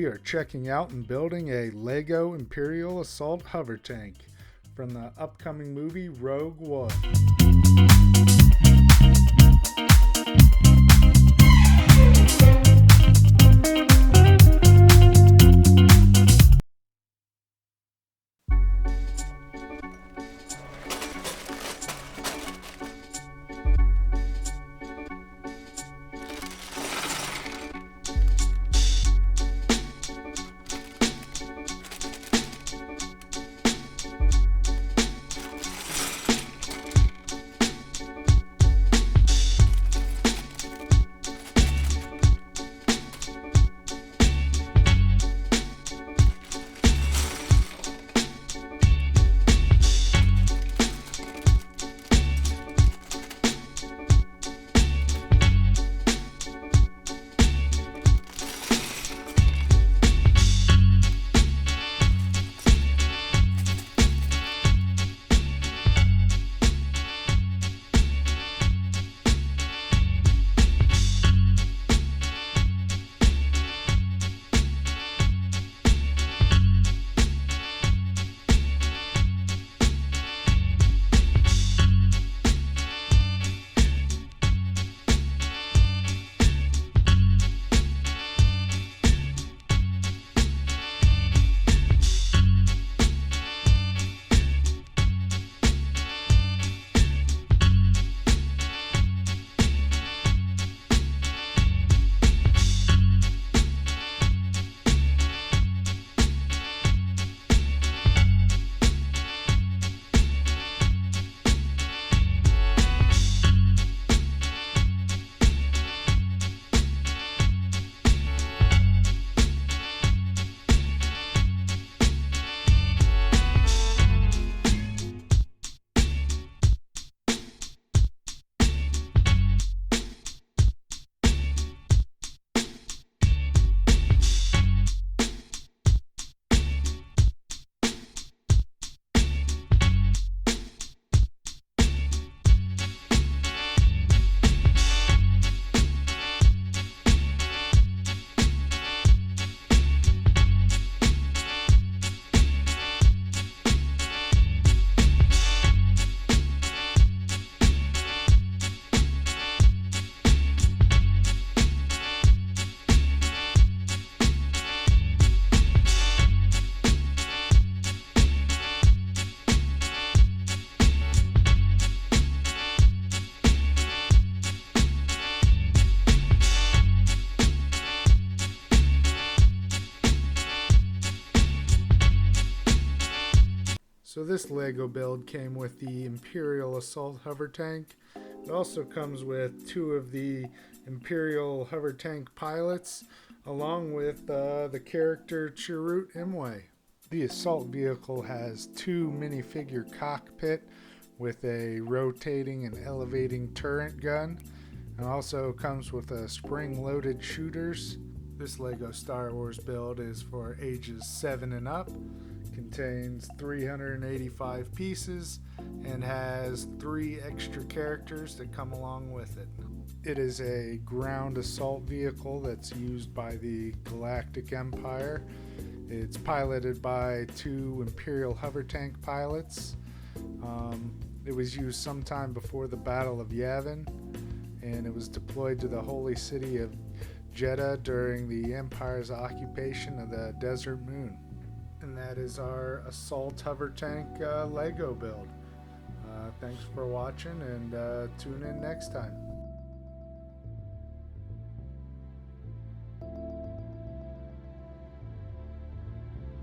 are checking out and building a Lego Imperial Assault Hovertank from the upcoming movie Rogue One. So this Lego build came with the Imperial Assault Hovertank. It also comes with two of the Imperial Hovertank Pilots, along with the character Chirrut Imwe. The assault vehicle has two minifigure cockpit with a rotating and elevating turret gun, and also comes with a spring-loaded shooters. This Lego Star Wars build is for ages 7 and up. Contains 385 pieces and has 3 extra characters that come along with it. It is a ground assault vehicle that's used by the Galactic Empire. It's piloted by 2 Imperial Hovertank Pilots. It was used sometime before the Battle of Yavin, and it was deployed to the holy city of Jeddah during the Empire's occupation of the Desert Moon. And that is our Assault Hovertank Lego build. Thanks for watching, and tune in next time.